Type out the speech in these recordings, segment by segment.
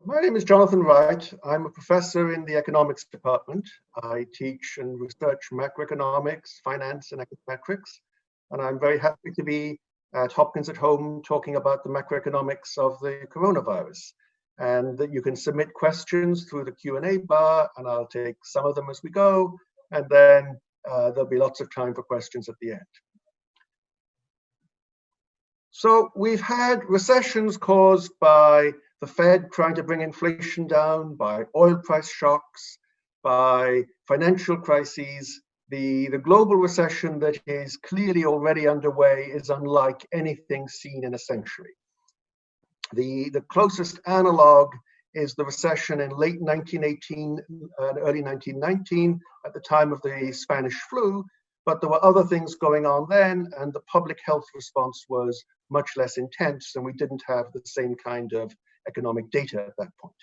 My name is Jonathan Wright. I'm a professor in the economics department. I teach and research macroeconomics, finance, and econometrics. And I'm very happy to be at Hopkins at home talking about the macroeconomics of the coronavirus. And that you can submit questions through the Q&A bar, and I'll take some of them as we go. And then there'll be lots of time for questions at the end. So we've had recessions caused by the Fed trying to bring inflation down, by oil price shocks, by financial crises. The global recession that is clearly already underway is unlike anything seen in a century. The closest analog is the recession in late 1918 and early 1919 at the time of the Spanish flu, but there were other things going on then, and the public health response was much less intense, and we didn't have the same kind of economic data at that point.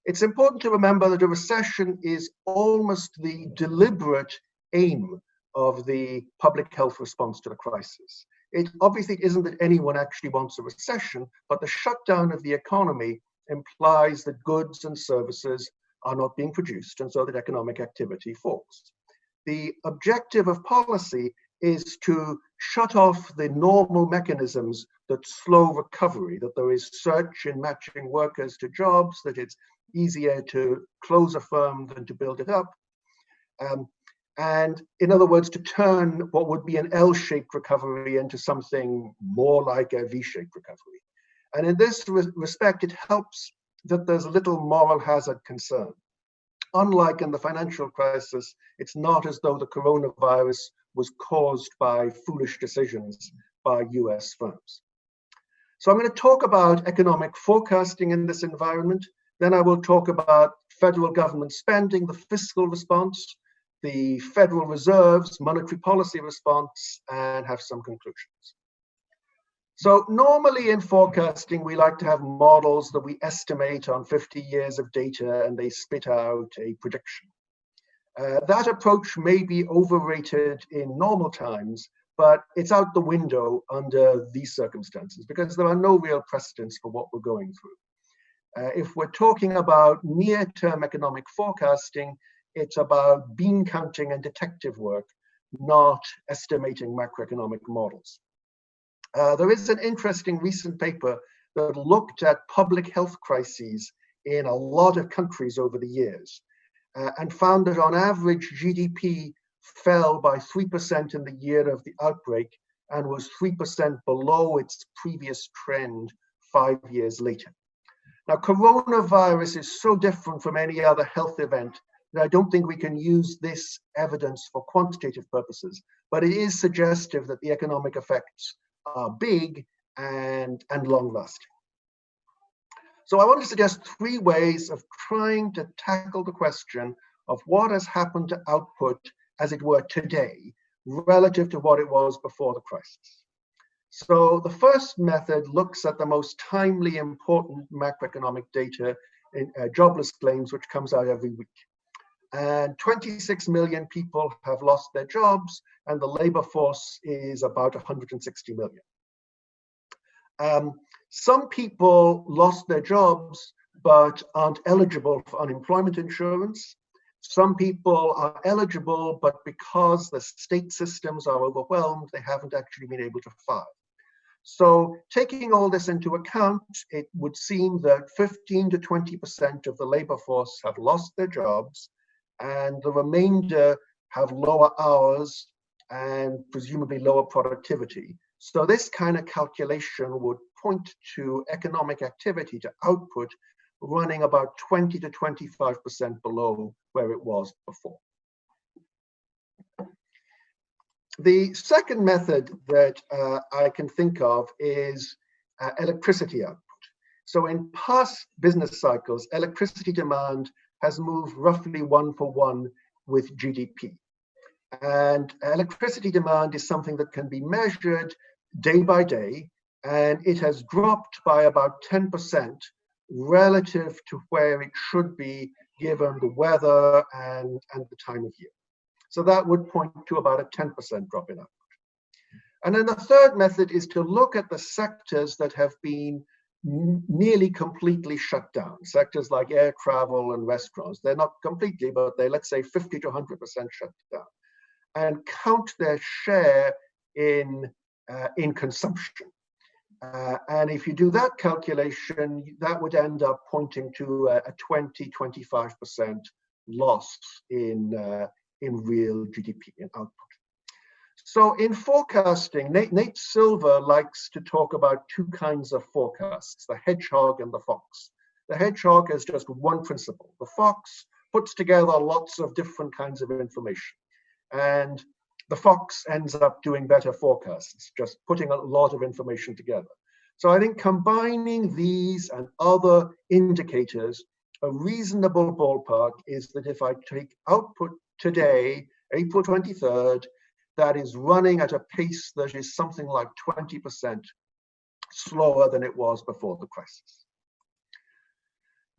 It's important to remember that a recession is almost the deliberate aim of the public health response to the crisis. It obviously isn't that anyone actually wants a recession, but the shutdown of the economy implies that goods and services are not being produced, and so that economic activity falls. The objective of policy is to shut off the normal mechanisms that slow recovery, that there is search in matching workers to jobs, that it's easier to close a firm than to build it up. And in other words, to turn what would be an L-shaped recovery into something more like a V-shaped recovery. And in this respect, it helps that there's little moral hazard concern. Unlike in the financial crisis, it's not as though the coronavirus was caused by foolish decisions by US firms. So I'm going to talk about economic forecasting in this environment. Then I will talk about federal government spending, the fiscal response, the Federal Reserve's monetary policy response, and have some conclusions. So normally in forecasting, we like to have models that we estimate on 50 years of data and they spit out a prediction. That approach may be overrated in normal times, but it's out the window under these circumstances because there are no real precedents for what we're going through. If we're talking about near-term economic forecasting, it's about bean counting and detective work, not estimating macroeconomic models. There is an interesting recent paper that looked at public health crises in a lot of countries over the years and found that on average GDP fell by 3% in the year of the outbreak and was 3% below its previous trend 5 years later. Now, coronavirus is so different from any other health event that I don't think we can use this evidence for quantitative purposes, but it is suggestive that the economic effects are big and long-lasting. So I want to suggest 3 ways of trying to tackle the question of what has happened to output, as it were, today, relative to what it was before the crisis. So the first method looks at the most timely, important macroeconomic data in jobless claims, which comes out every week. And 26 million people have lost their jobs, and the labor force is about 160 million. Some people lost their jobs but aren't eligible for unemployment insurance. Some people are eligible, but because the state systems are overwhelmed, they haven't actually been able to file. So taking all this into account, it would seem that 15 to 20% of the labor force have lost their jobs, and the remainder have lower hours and presumably lower productivity. So this kind of calculation would point to economic activity, to output, running about 20 to 25% below where it was before. The second method that I can think of is electricity output. So in past business cycles, electricity demand has moved roughly 1-for-1 with GDP. And electricity demand is something that can be measured day by day, and it has dropped by about 10% relative to where it should be given the weather and the time of year. So that would point to about a 10% drop in output. And then the third method is to look at the sectors that have been nearly completely shut down. Sectors like air travel and restaurants, they're not completely, but they, let's say 50 to 100% shut down, and count their share in consumption. And if you do that calculation, that would end up pointing to a 20–25% loss in real GDP and output. So in forecasting, Nate Silver likes to talk about two kinds of forecasts, the hedgehog and the fox. The hedgehog is just one principle. The fox puts together lots of different kinds of information. And the fox ends up doing better forecasts, just putting a lot of information together. So I think combining these and other indicators, a reasonable ballpark is that if I take output today, April 23rd, that is running at a pace that is something like 20% slower than it was before the crisis.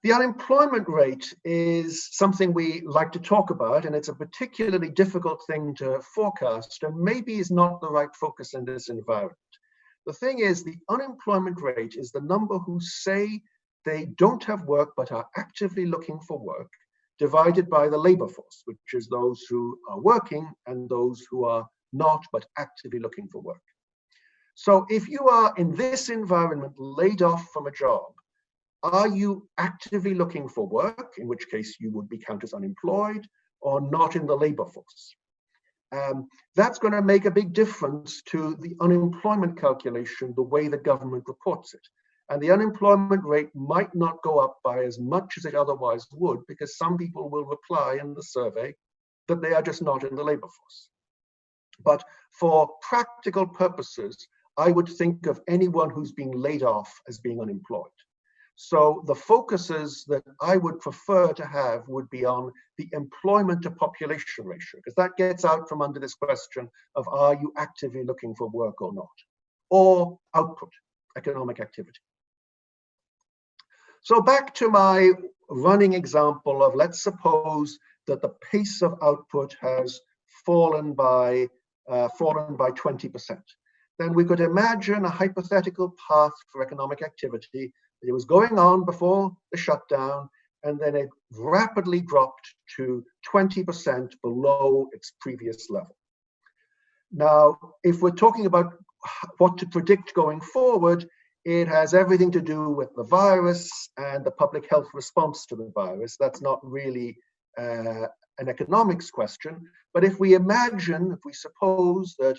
The unemployment rate is something we like to talk about, and it's a particularly difficult thing to forecast, and maybe is not the right focus in this environment. The thing is, the unemployment rate is the number who say they don't have work but are actively looking for work, divided by the labor force, which is those who are working and those who are not but actively looking for work. So if you are in this environment laid off from a job, are you actively looking for work, in which case you would be counted as unemployed, or not in the labor force? That's going to make a big difference to the unemployment calculation, the way the government reports it. And the unemployment rate might not go up by as much as it otherwise would, because some people will reply in the survey that they are just not in the labor force. But for practical purposes, I would think of anyone who's being laid off as being unemployed. So the focuses that I would prefer to have would be on the employment to population ratio, because that gets out from under this question of, are you actively looking for work or not? Or output, economic activity. So back to my running example of, let's suppose that the pace of output has fallen by 20%. Then we could imagine a hypothetical path for economic activity. It was going on before the shutdown, and then it rapidly dropped to 20% below its previous level. Now, if we're talking about what to predict going forward, it has everything to do with the virus and the public health response to the virus. That's not really an economics question. But if we suppose that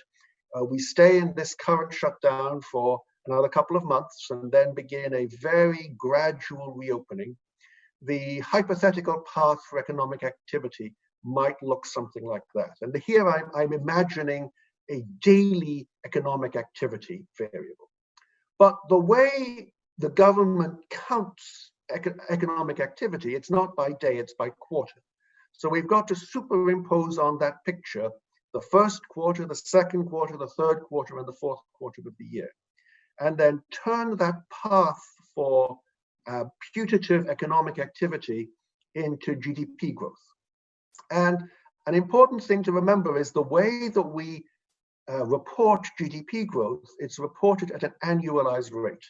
we stay in this current shutdown for another couple of months and then begin a very gradual reopening, the hypothetical path for economic activity might look something like that. And here I'm imagining a daily economic activity variable. But the way the government counts economic activity, it's not by day, it's by quarter. So we've got to superimpose on that picture the first quarter, the second quarter, the third quarter, and the fourth quarter of the year, and then turn that path for putative economic activity into GDP growth. And an important thing to remember is the way that we report GDP growth, it's reported at an annualized rate.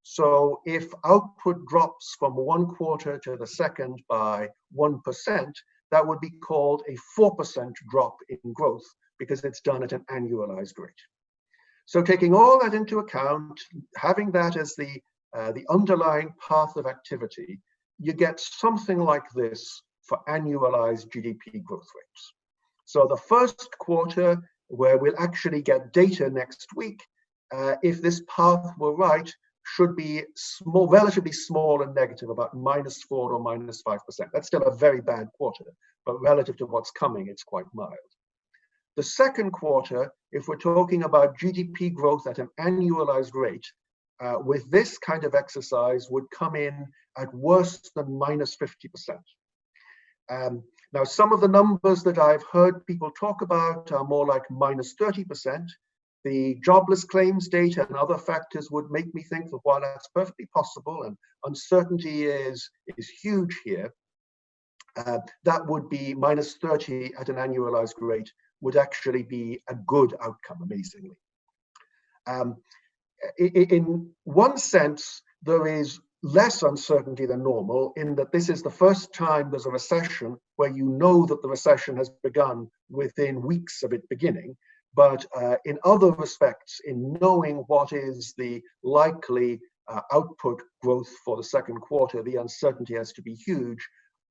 So if output drops from one quarter to the second by 1%, that would be called a 4% drop in growth, because it's done at an annualized rate. So taking all that into account, having that as the underlying path of activity, you get something like this for annualized GDP growth rates. So the first quarter, where we'll actually get data next week, if this path were right, should be small, relatively small and negative, about -4 or -5%. That's still a very bad quarter, but relative to what's coming, it's quite mild. The second quarter, if we're talking about GDP growth at an annualized rate, with this kind of exercise would come in at worse than -50%. Now, some of the numbers that I've heard people talk about are more like -30%. The jobless claims data and other factors would make me think that while that's perfectly possible and uncertainty is huge here, that would be -30 at an annualized rate would actually be a good outcome, amazingly. In one sense, there is less uncertainty than normal in that this is the first time there's a recession where you know that the recession has begun within weeks of it beginning. But in other respects, in knowing what is the likely output growth for the second quarter, the uncertainty has to be huge.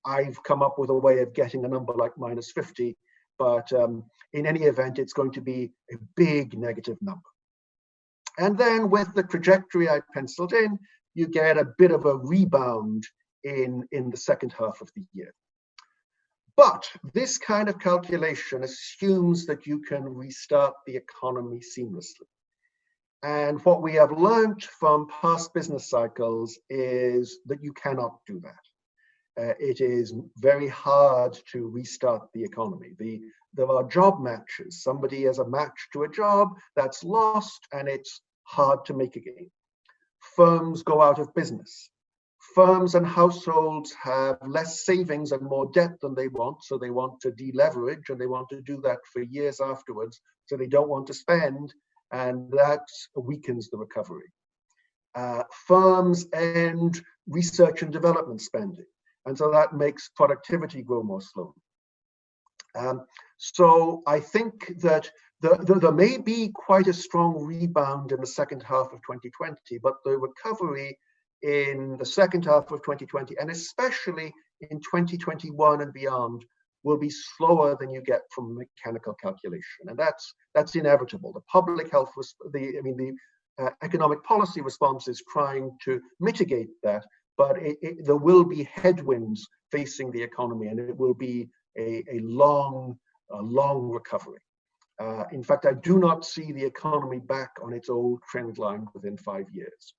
I've come up with a way of getting a number like -50, but in any event, it's going to be a big negative number. And then with the trajectory I penciled in, you get a bit of a rebound in the second half of the year. But this kind of calculation assumes that you can restart the economy seamlessly. And what we have learned from past business cycles is that you cannot do that. It is very hard to restart the economy. There are job matches. Somebody has a match to a job that's lost and it's hard to make again. Firms go out of business. Firms and households have less savings and more debt than they want, so they want to deleverage, and they want to do that for years afterwards, so they don't want to spend, and that weakens the recovery. Firms end research and development spending, and so that makes productivity grow more slowly. So I think that there may be quite a strong rebound in the second half of 2020, but the recovery in the second half of 2020, and especially in 2021 and beyond, will be slower than you get from mechanical calculation, and that's inevitable. The public health, the economic policy response is trying to mitigate that, but there will be headwinds facing the economy, and it will be a long recovery. In fact, I do not see the economy back on its old trend line within 5 years.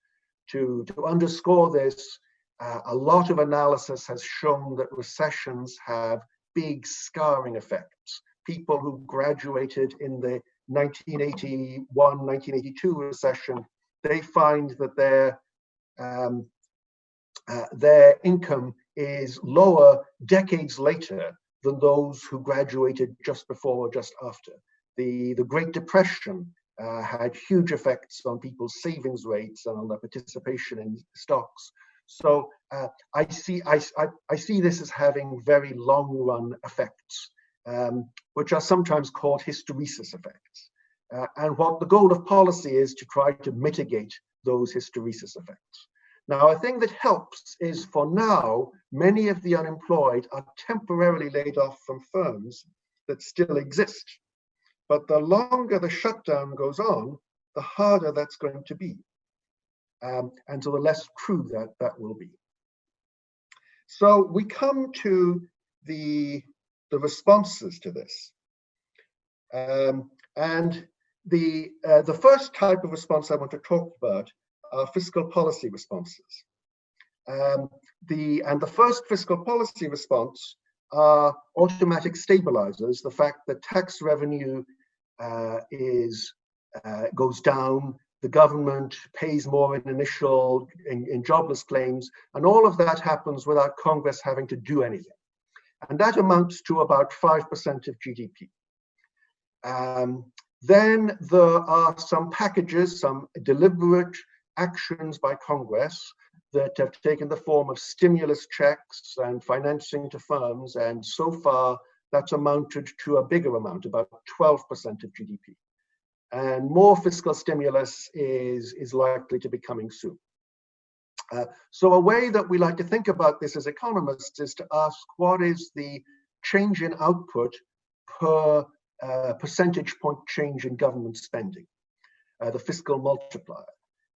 To underscore this, a lot of analysis has shown that recessions have big scarring effects. People who graduated in the 1981-1982 recession, they find that their income is lower decades later than those who graduated just before or just after. The Great Depression had huge effects on people's savings rates and on their participation in stocks. So I see this as having very long-run effects, which are sometimes called hysteresis effects. And what the goal of policy is to try to mitigate those hysteresis effects. Now, a thing that helps is, for now, many of the unemployed are temporarily laid off from firms that still exist. But the longer the shutdown goes on, the harder that's going to be. And so the less true that will be. So we come to the responses to this. And the first type of response I want to talk about are fiscal policy responses. The first fiscal policy response are automatic stabilizers. The fact that tax revenue goes down, the government pays more in jobless claims, and all of that happens without Congress having to do anything. And that amounts to about 5% of GDP. Then there are some packages, some deliberate actions by Congress that have taken the form of stimulus checks and financing to firms, and so far that's amounted to a bigger amount, about 12% of GDP. And more fiscal stimulus is likely to be coming soon. So a way that we like to think about this as economists is to ask, what is the change in output per percentage point change in government spending, the fiscal multiplier.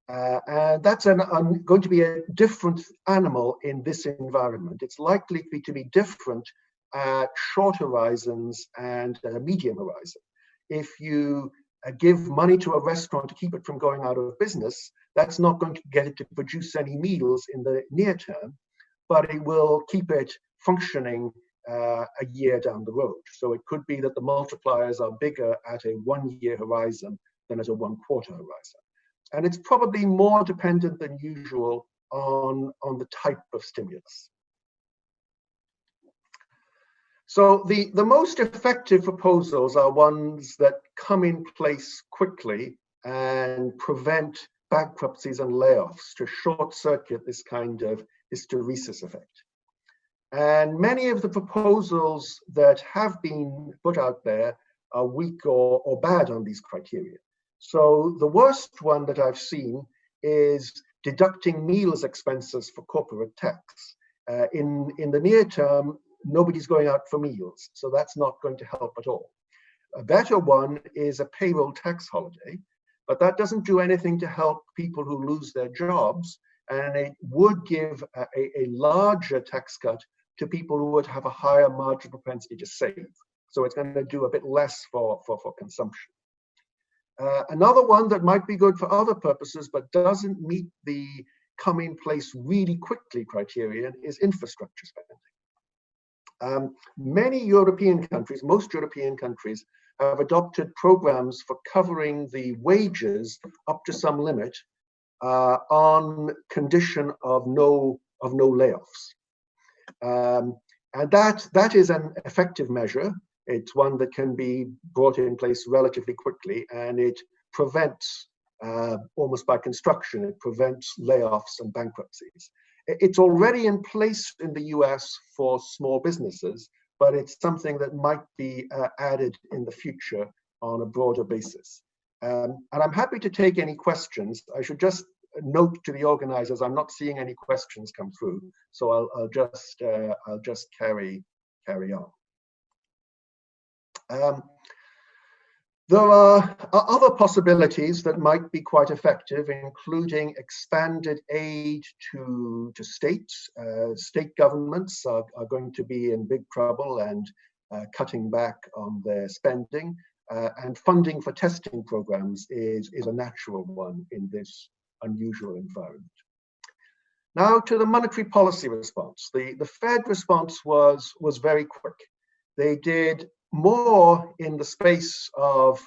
And that's going to be a different animal in this environment. It's likely to be different at short horizons and at a medium horizon. If you give money to a restaurant to keep it from going out of business, that's not going to get it to produce any meals in the near term, but it will keep it functioning a year down the road. So it could be that the multipliers are bigger at a 1 year horizon than at a 1 quarter horizon. And it's probably more dependent than usual on the type of stimulus. So the most effective proposals are ones that come in place quickly and prevent bankruptcies and layoffs to short circuit this kind of hysteresis effect. And many of the proposals that have been put out there are weak or bad on these criteria. So the worst one that I've seen is deducting meals expenses for corporate tax. In the near term, nobody's going out for meals, so that's not going to help at all. A better one is a payroll tax holiday, but that doesn't do anything to help people who lose their jobs, and it would give a larger tax cut to people who would have a higher marginal propensity to save. So it's going to do a bit less for consumption. Another one that might be good for other purposes but doesn't meet the come in place really quickly criterion is infrastructure spending. Many European countries, most European countries, have adopted programs for covering the wages up to some limit on condition of no layoffs. And that is an effective measure. It's one that can be brought in place relatively quickly, and it prevents, almost by construction, it prevents layoffs and bankruptcies. It's already in place in the US for small businesses, but it's something that might be added in the future on a broader basis. And I'm happy to take any questions. I should just note to the organizers, I'm not seeing any questions come through, so I'll just carry on. There are other possibilities that might be quite effective, including expanded aid to states. State governments are going to be in big trouble and cutting back on their spending, and funding for testing programs is a natural one in this unusual environment. Now to the monetary policy response. The Fed response was very quick. They did more in the space of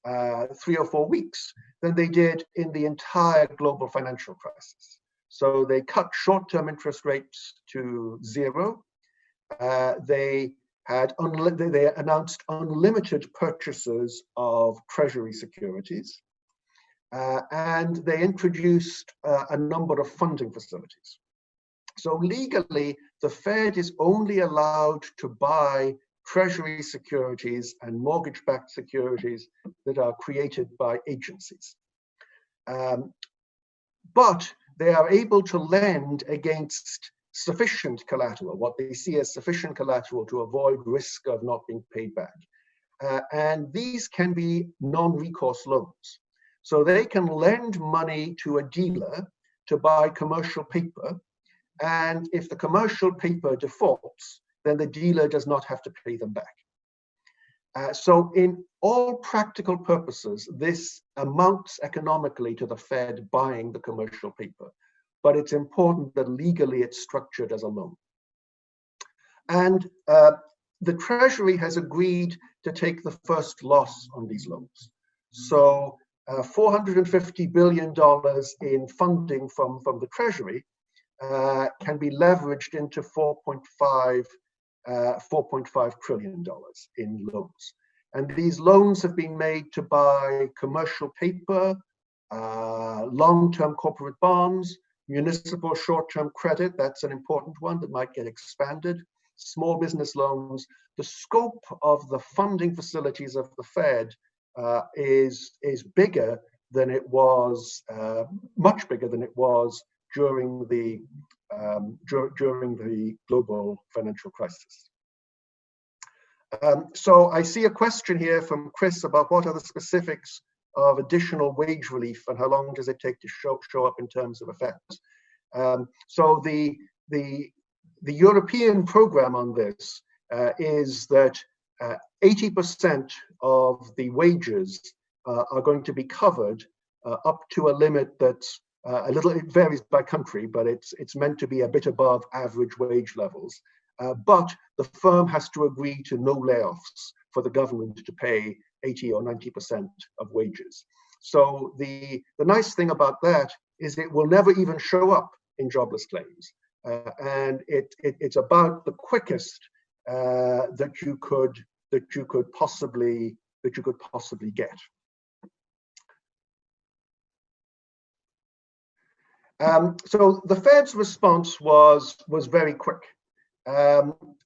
3 or 4 weeks than they did in the entire global financial crisis. So they cut short-term interest rates to 0. They announced unlimited purchases of treasury securities, and they introduced a number of funding facilities. So legally, the Fed is only allowed to buy treasury securities and mortgage-backed securities that are created by agencies. But they are able to lend against sufficient collateral, what they see as sufficient collateral to avoid risk of not being paid back. And these can be non-recourse loans. So they can lend money to a dealer to buy commercial paper, and if the commercial paper defaults, then the dealer does not have to pay them back. So in all practical purposes, this amounts economically to the Fed buying the commercial paper, but it's important that legally it's structured as a loan. And the Treasury has agreed to take the first loss on these loans. So $450 billion in funding from the Treasury can be leveraged into $4.5 trillion in loans. And these loans have been made to buy commercial paper, long-term corporate bonds, municipal short-term credit, that's an important one that might get expanded, small business loans. The scope of the funding facilities of the Fed is bigger than it was, much bigger than it was during the global financial crisis. So I see a question here from Chris about what are the specifics of additional wage relief and how long does it take to show up in terms of effects. So the European program on this is that 80% of the wages are going to be covered up to a limit that's it varies by country, but it's meant to be a bit above average wage levels. But the firm has to agree to no layoffs for the government to pay 80 or 90% of wages. So the nice thing about that is it will never even show up in jobless claims. And it's about the quickest that you could possibly get. So the Fed's response was very quick.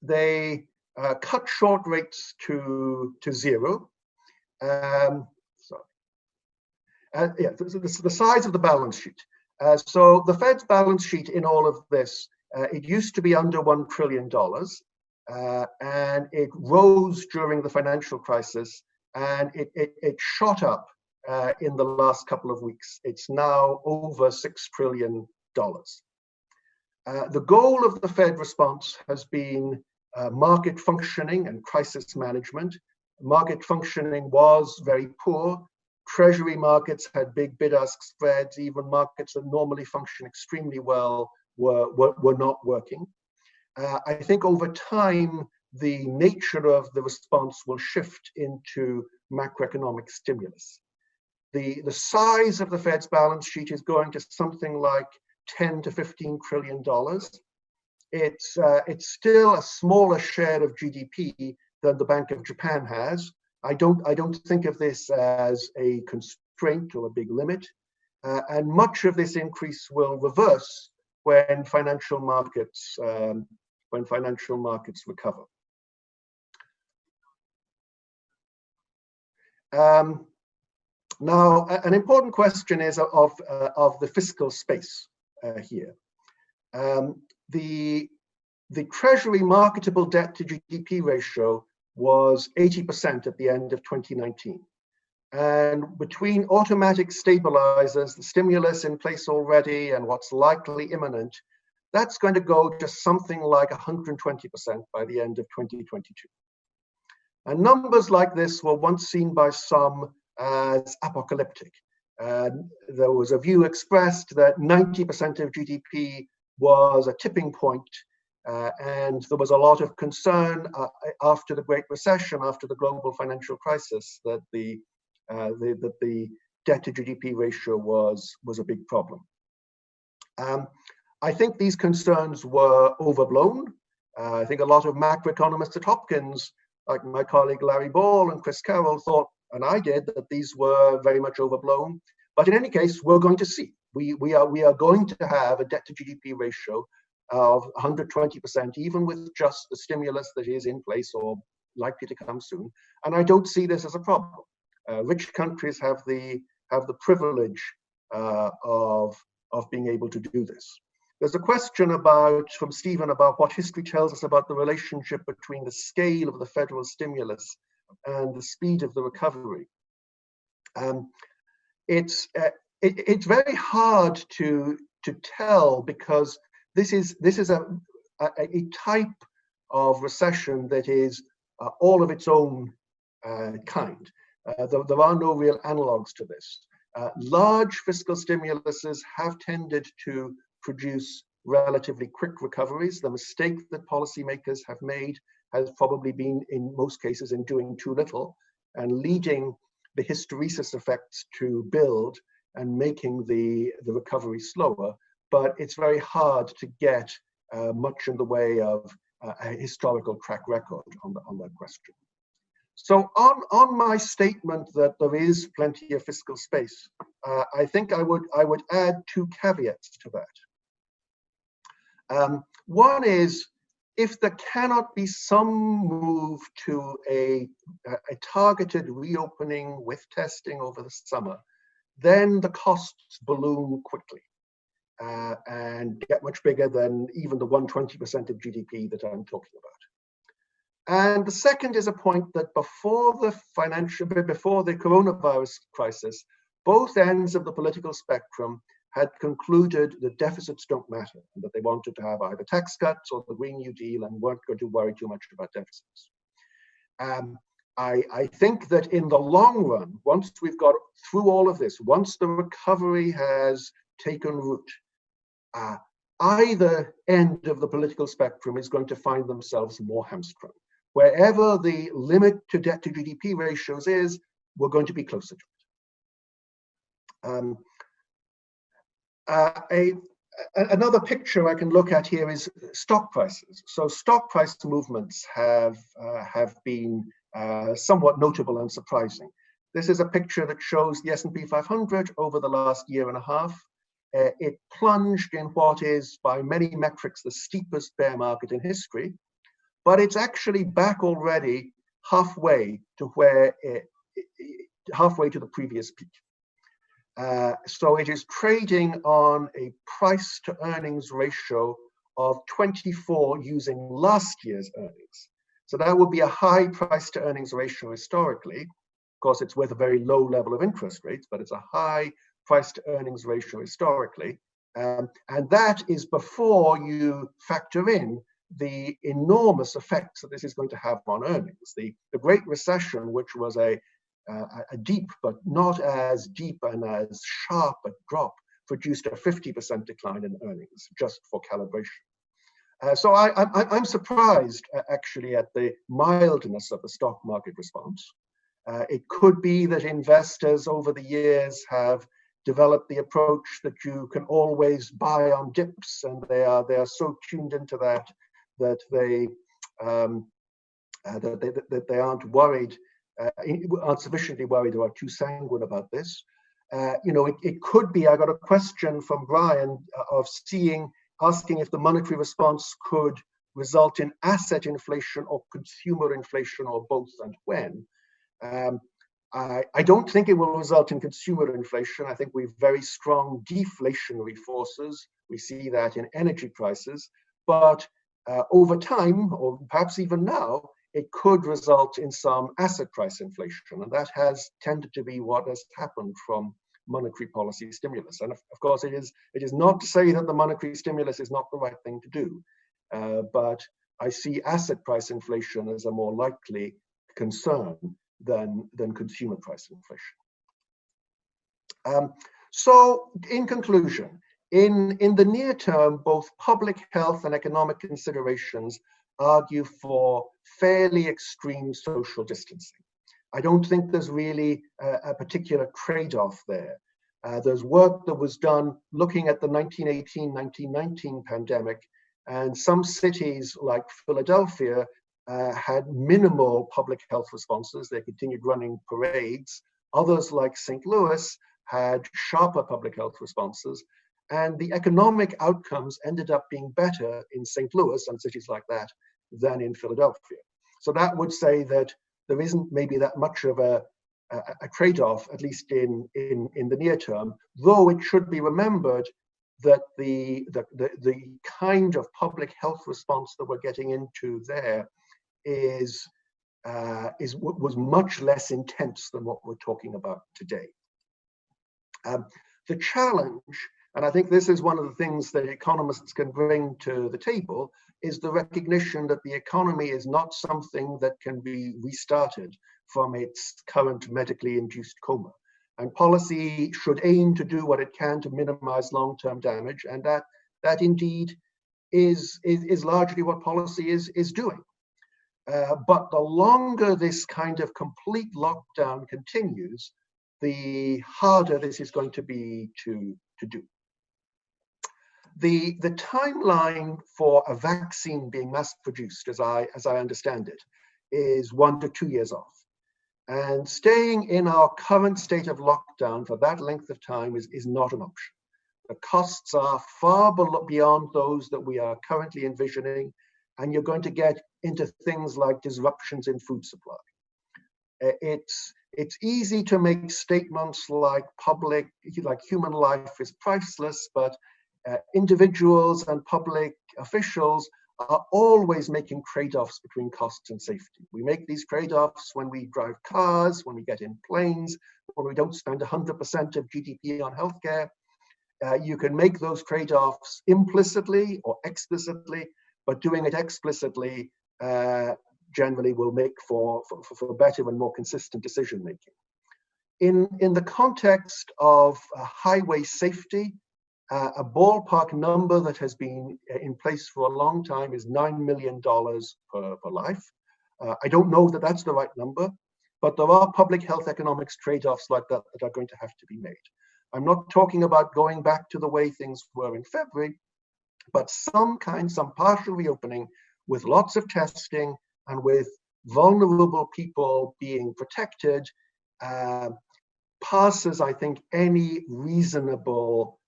They cut short rates to zero. The size of the balance sheet. So the Fed's balance sheet in all of this, it used to be under $1 trillion, and it rose during the financial crisis, and it shot up in the last couple of weeks. It's now over $6 trillion. The goal of the Fed response has been market functioning and crisis management. Market functioning was very poor. Treasury markets had big bid-ask spreads. Even markets that normally function extremely well were not working. I think over time, the nature of the response will shift into macroeconomic stimulus. The size of the Fed's balance sheet is going to something like $10 to $15 trillion. It's still a smaller share of GDP than the Bank of Japan has. I don't think of this as a constraint or a big limit, and much of this increase will reverse when financial markets recover. Now, an important question is of the fiscal space here. The Treasury marketable debt to GDP ratio was 80% at the end of 2019. And between automatic stabilizers, the stimulus in place already, and what's likely imminent, that's going to go to something like 120% by the end of 2022. And numbers like this were once seen by some as apocalyptic. There was a view expressed that 90% of GDP was a tipping point, and there was a lot of concern after the Great Recession, after the global financial crisis, that the debt to GDP ratio was a big problem. I think these concerns were overblown. I think a lot of macroeconomists at Hopkins, like my colleague Larry Ball and Chris Carroll, thought, and I did, that these were very much overblown. But in any case, we're going to see. We are going to have a debt to GDP ratio of 120%, even with just the stimulus that is in place or likely to come soon. And I don't see this as a problem. Rich countries have the privilege of being able to do this. There's a question from Stephen about what history tells us about the relationship between the scale of the federal stimulus and the speed of the recovery. It's very hard to tell, because this is a type of recession that is all of its own kind. There are no real analogs to this. Large fiscal stimuluses have tended to produce relatively quick recoveries. The mistake that policymakers have made has probably been, in most cases, in doing too little and leading the hysteresis effects to build and making the recovery slower. But it's very hard to get much in the way of a historical track record on that question. So on my statement that there is plenty of fiscal space, I think I would add two caveats to that. One is, if there cannot be some move to a targeted reopening with testing over the summer, then the costs balloon quickly and get much bigger than even the 120% of GDP that I'm talking about. And the second is a point that before the coronavirus crisis, both ends of the political spectrum had concluded that deficits don't matter, and that they wanted to have either tax cuts or the Green New Deal and weren't going to worry too much about deficits. I think that in the long run, once we've got through all of this, once the recovery has taken root, either end of the political spectrum is going to find themselves more hamstrung. Wherever the limit to debt to GDP ratios is, we're going to be closer to it. Another picture I can look at here is stock prices. So stock price movements have been somewhat notable and surprising. This is a picture that shows the S&P 500 over the last year and a half. it plunged in what is, by many metrics, the steepest bear market in history, but it's actually back already halfway to halfway to the previous peak. So it is trading on a price to earnings ratio of 24 using last year's earnings. So that would be a high price to earnings ratio historically. Of course, it's with a very low level of interest rates, but it's a high price to earnings ratio historically. And that is before you factor in the enormous effects that this is going to have on earnings. The Great Recession, which was a deep, but not as deep and as sharp a drop, produced a 50% decline in earnings, just for calibration. So I'm surprised, actually, at the mildness of the stock market response. It could be that investors over the years have developed the approach that you can always buy on dips, and they are so tuned into that they aren't worried, aren't sufficiently worried or are too sanguine about this. It could be, I got a question from Brian of asking if the monetary response could result in asset inflation or consumer inflation or both, and when. I don't think it will result in consumer inflation. I think we've very strong deflationary forces. We see that in energy prices, but over time, or perhaps even now, it could result in some asset price inflation, and that has tended to be what has happened from monetary policy stimulus. And of course, it is not to say that the monetary stimulus is not the right thing to do, but I see asset price inflation as a more likely concern than consumer price inflation. So, in conclusion, in the near term, both public health and economic considerations argue for fairly extreme social distancing. I don't think there's really a particular trade-off there. There's work that was done looking at the 1918-1919 pandemic, and some cities like Philadelphia had minimal public health responses. They continued running parades. Others like St. Louis had sharper public health responses, and the economic outcomes ended up being better in St. Louis and cities like that than in Philadelphia. So that would say that there isn't maybe that much of a trade-off, at least in the near term, though it should be remembered that the kind of public health response that we're getting into there was much less intense than what we're talking about today. The challenge, and I think this is one of the things that economists can bring to the table, is the recognition that the economy is not something that can be restarted from its current medically induced coma. And policy should aim to do what it can to minimize long-term damage, and that indeed is largely what policy is doing. But the longer this kind of complete lockdown continues, the harder this is going to be to do. The timeline for a vaccine being mass produced, as I understand it, is 1 to 2 years off. And staying in our current state of lockdown for that length of time is not an option. The costs are far beyond those that we are currently envisioning, and you're going to get into things like disruptions in food supply. It's easy to make statements like human life is priceless, but individuals and public officials are always making trade-offs between costs and safety. We make these trade-offs when we drive cars, when we get in planes, when we don't spend 100% of GDP on healthcare. You can make those trade-offs implicitly or explicitly, but doing it explicitly generally will make for better and more consistent decision-making. In the context of highway safety, a ballpark number that has been in place for a long time is $9 million per life. I don't know that that's the right number, but there are public health economics trade-offs like that that are going to have to be made. I'm not talking about going back to the way things were in February, but some partial reopening with lots of testing and with vulnerable people being protected passes, I think, any reasonable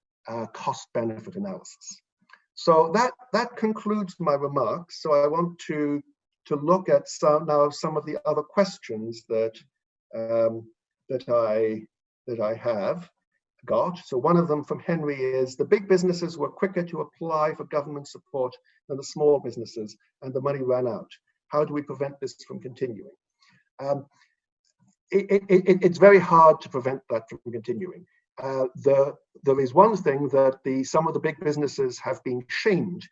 cost-benefit analysis. So that concludes my remarks. So I want to look at some of the other questions that I have got. So one of them from Henry is, the big businesses were quicker to apply for government support than the small businesses, and the money ran out. How do we prevent this from continuing? It's very hard to prevent that from continuing. There is one thing that some of the big businesses have been shamed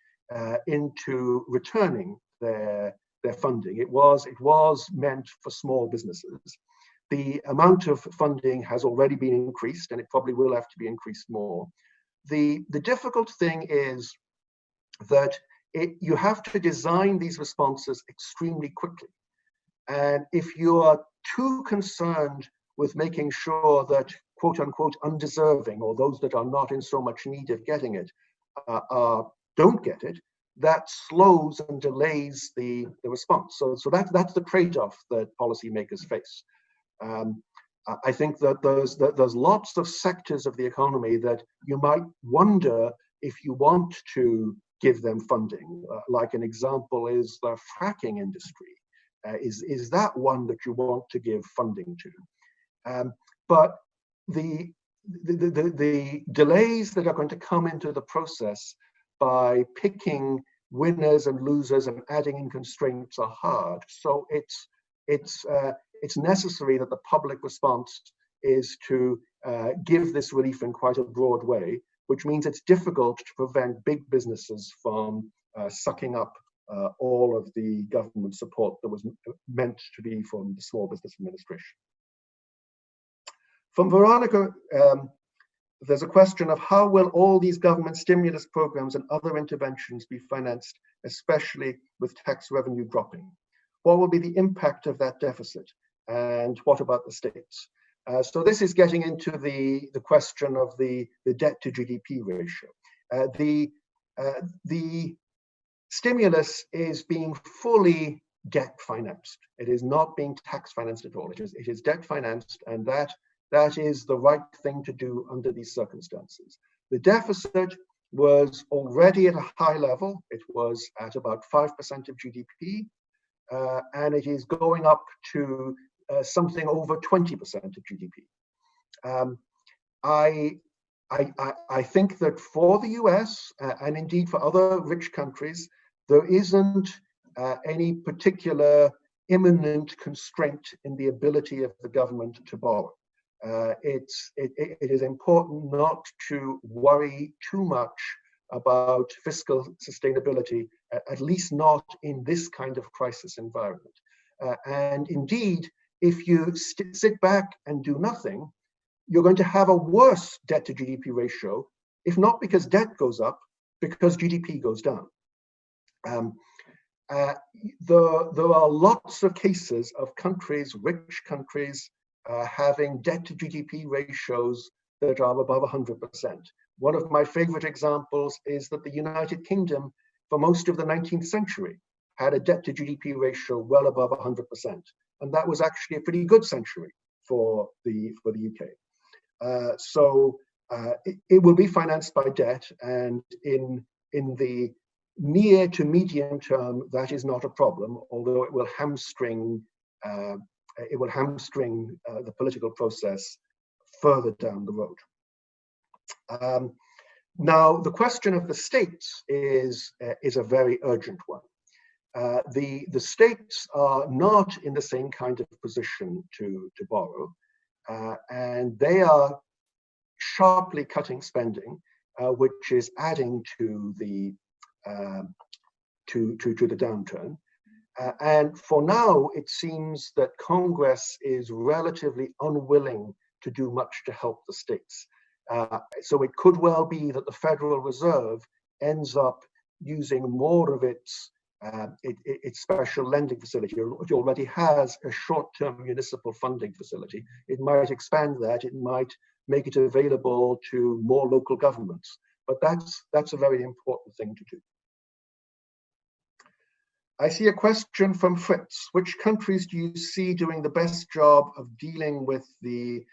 into returning their funding. It was meant for small businesses. The amount of funding has already been increased, and it probably will have to be increased more. The difficult thing is that you have to design these responses extremely quickly. And if you are too concerned with making sure that quote unquote undeserving, or those that are not in so much need of getting it, don't get it, that slows and delays the response. So that's the trade-off that policymakers face. I think that there's lots of sectors of the economy that you might wonder if you want to give them funding. Like an example is the fracking industry. Is that one that you want to give funding to? But the delays that are going to come into the process by picking winners and losers and adding in constraints are hard. So it's necessary that the public response is to give this relief in quite a broad way, which means it's difficult to prevent big businesses from sucking up all of the government support that was meant to be from the Small Business Administration. From Veronica, there's a question of how will all these government stimulus programs and other interventions be financed, especially with tax revenue dropping? What will be the impact of that deficit? And what about the states? So this is getting into the question of the debt to GDP ratio. The stimulus is being fully debt financed. It is not being tax financed at all. It is debt financed, and that is the right thing to do under these circumstances. The deficit was already at a high level. It was at about 5% of GDP, and it is going up to something over 20% of GDP. I think that for the US, and indeed for other rich countries, there isn't any particular imminent constraint in the ability of the government to borrow. It is important not to worry too much about fiscal sustainability, at least not in this kind of crisis environment. And indeed, if you sit back and do nothing, you're going to have a worse debt to GDP ratio, if not because debt goes up, because GDP goes down. There are lots of cases of countries, rich countries, having debt to GDP ratios that are above 100%. One of my favorite examples is that the United Kingdom, for most of the 19th century, had a debt to GDP ratio well above 100%. And that was actually a pretty good century for the UK. So it will be financed by debt, and in the near to medium term, that is not a problem, although it will hamstring the political process further down the road. Now, the question of the states is a very urgent one. The states are not in the same kind of position to borrow, and they are sharply cutting spending, which is adding to the downturn. And for now, it seems that Congress is relatively unwilling to do much to help the states. So it could well be that the Federal Reserve ends up using more of its special lending facility, which already has a short-term municipal funding facility. It might expand that. It might make it available to more local governments. But that's a very important thing to do. I see a question from Fritz. Which countries do you see doing the best job of dealing with the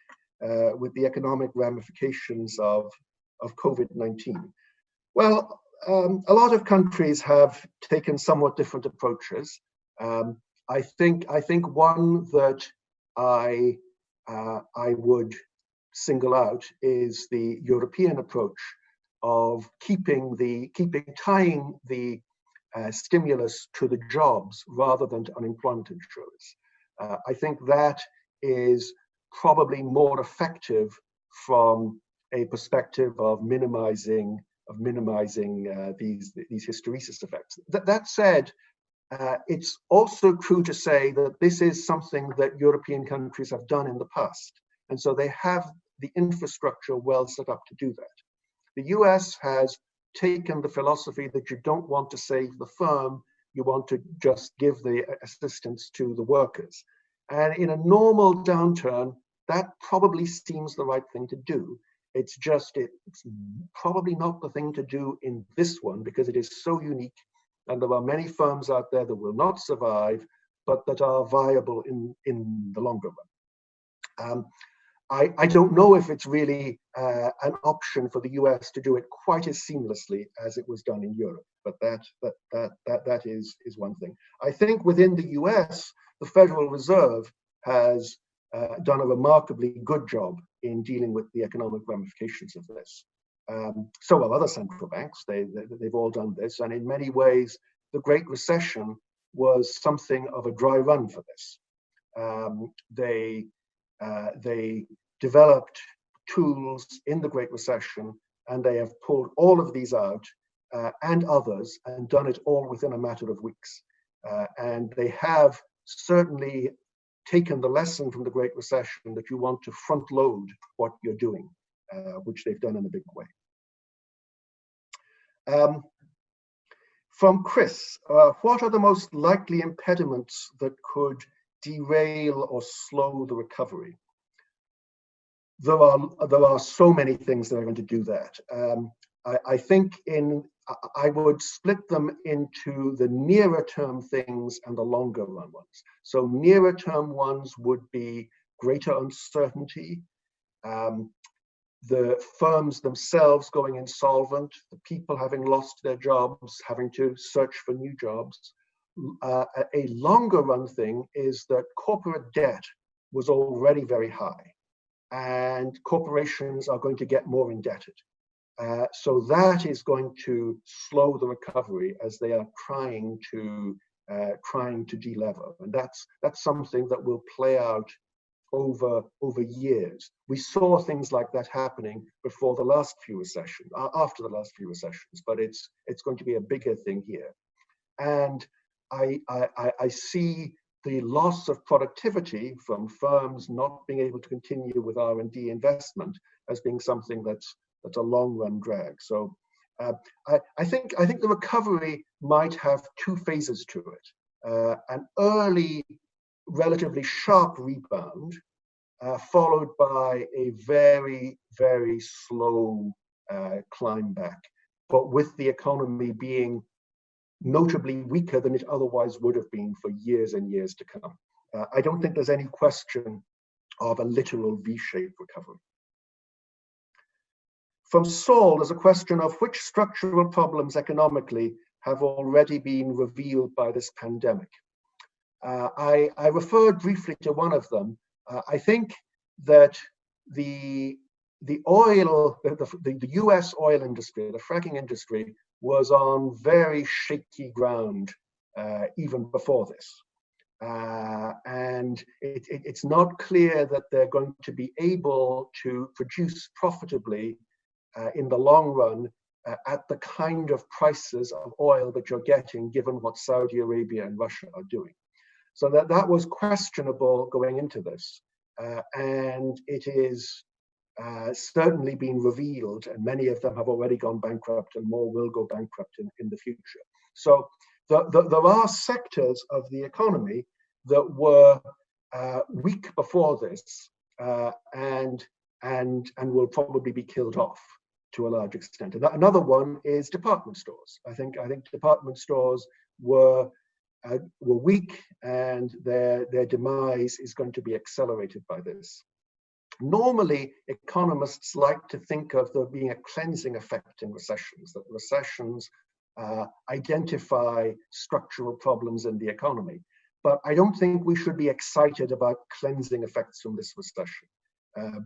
economic ramifications of of COVID-19? Well, a lot of countries have taken somewhat different approaches. I think one that I would single out is the European approach of tying the stimulus to the jobs rather than to unemployment insurance. I think that is probably more effective from a perspective of minimizing these hysteresis effects. That said, it's also true to say that this is something that European countries have done in the past, and so they have the infrastructure well set up to do that. The US has taken the philosophy that you don't want to save the firm, you want to just give the assistance to the workers. And in a normal downturn, that probably seems the right thing to do. It's probably not the thing to do in this one because it is so unique, and there are many firms out there that will not survive, but that are viable in the longer run. I don't know if it's really an option for the US to do it quite as seamlessly as it was done in Europe, but that is one thing. I think within the US, the Federal Reserve has done a remarkably good job in dealing with the economic ramifications of this. So have other central banks. They've all done this, and in many ways, the Great Recession was something of a dry run for this. They developed tools in the Great Recession, and they have pulled all of these out and others and done it all within a matter of weeks. And they have certainly taken the lesson from the Great Recession that you want to front load what you're doing, which they've done in a big way. From Chris, what are the most likely impediments that could derail or slow the recovery? There are so many things that are going to do that. I think I would split them into the nearer term things and the longer run ones. So nearer term ones would be greater uncertainty, the firms themselves going insolvent, the people having lost their jobs, having to search for new jobs. A longer run thing is that corporate debt was already very high, and corporations are going to get more indebted. So that is going to slow the recovery as they are trying to delever, and that's something that will play out over years. We saw things like that happening before the last few recessions, after the last few recessions, but it's going to be a bigger thing here. And I see the loss of productivity from firms not being able to continue with R&D investment as being something that's a long run drag. So I think the recovery might have two phases to it. An early, relatively sharp rebound, followed by a very, very slow climb back, but with the economy being notably weaker than it otherwise would have been for years and years to come. I don't think there's any question of a literal V-shaped recovery. From Saul, there's a question of which structural problems economically have already been revealed by this pandemic. I referred briefly to one of them. I think that the US oil industry, the fracking industry, was on very shaky ground even before this. And it's not clear that they're going to be able to produce profitably in the long run at the kind of prices of oil that you're getting, given what Saudi Arabia and Russia are doing. So that was questionable going into this. And it is certainly been revealed, and many of them have already gone bankrupt, and more will go bankrupt in the future. So there are sectors of the economy that were weak before this, and will probably be killed off to a large extent. And another one is department stores. I think department stores were weak, and their demise is going to be accelerated by this. Normally, economists like to think of there being a cleansing effect in recessions, that recessions identify structural problems in the economy. But I don't think we should be excited about cleansing effects from this recession,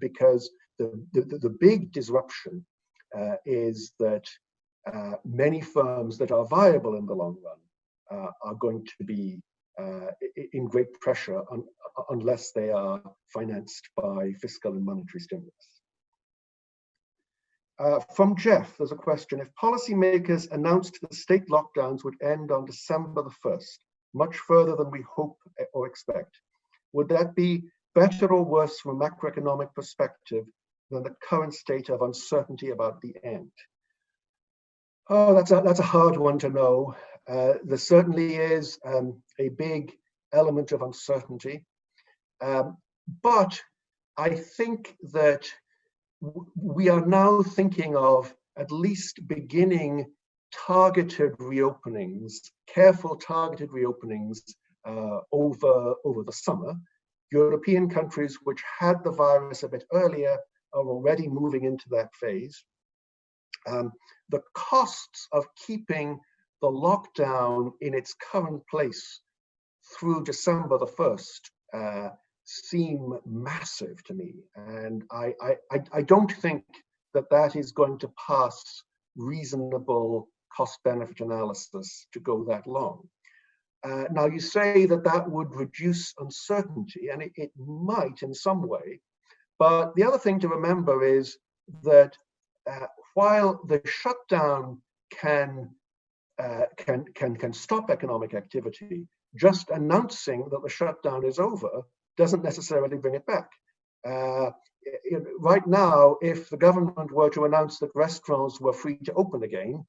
because the big disruption is that many firms that are viable in the long run are going to be in great pressure unless they are financed by fiscal and monetary stimulus. From Jeff, there's a question. If policymakers announced that state lockdowns would end on December the 1st, much further than we hope or expect, would that be better or worse from a macroeconomic perspective than the current state of uncertainty about the end? Oh, that's a hard one to know. There certainly is a big element of uncertainty, but I think that we are now thinking of at least beginning targeted reopenings, careful targeted reopenings over the summer. European countries which had the virus a bit earlier are already moving into that phase. The costs of keeping the lockdown in its current place through December the 1st seem massive to me. And I don't think that that is going to pass reasonable cost-benefit analysis to go that long. Now, you say that that would reduce uncertainty, and it might in some way. But the other thing to remember is that while the shutdown can stop economic activity, just announcing that the shutdown is over doesn't necessarily bring it back. Right now, if the government were to announce that restaurants were free to open again,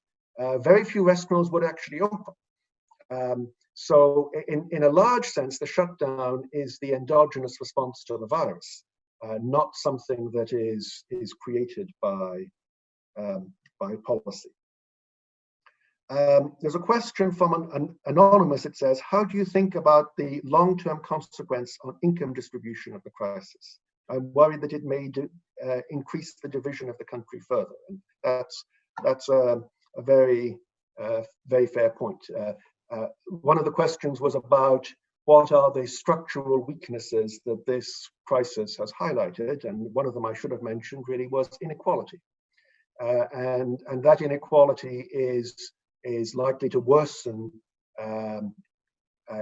very few restaurants would actually open. So in a large sense, the shutdown is the endogenous response to the virus, not something that is created by policy. There's a question from an anonymous. It says, how do you think about the long-term consequence on income distribution of the crisis? I'm worried that it may increase the division of the country further. And that's a very fair point. One of the questions was about what are the structural weaknesses that this crisis has highlighted, and one of them I should have mentioned really was inequality. And that inequality is likely to worsen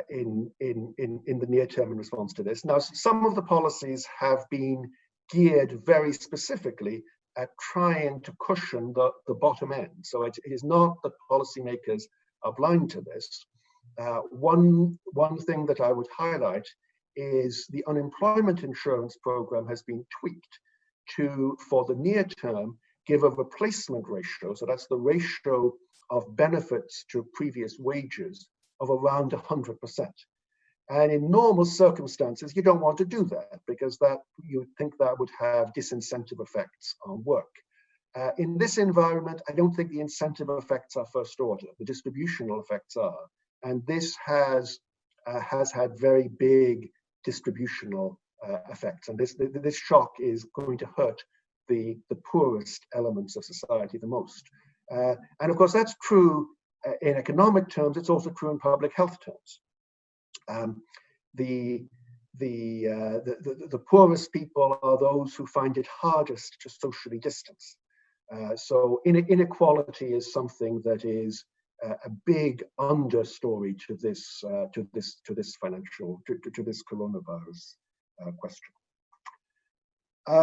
in the near term in response to this. Now, some of the policies have been geared very specifically at trying to cushion the bottom end. So it is not that policymakers are blind to this. One thing that I would highlight is the unemployment insurance program has been tweaked to, for the near term, give a replacement ratio. So that's the ratio of benefits to previous wages of around 100%. And in normal circumstances, you don't want to do that because you think that would have disincentive effects on work. In this environment, I don't think the incentive effects are first order. The distributional effects are, and this has had very big distributional effects. And this shock is going to hurt the poorest elements of society the most. And of course, that's true in economic terms. It's also true in public health terms. The poorest people are those who find it hardest to socially distance. So inequality is something that is a big understory to this coronavirus question.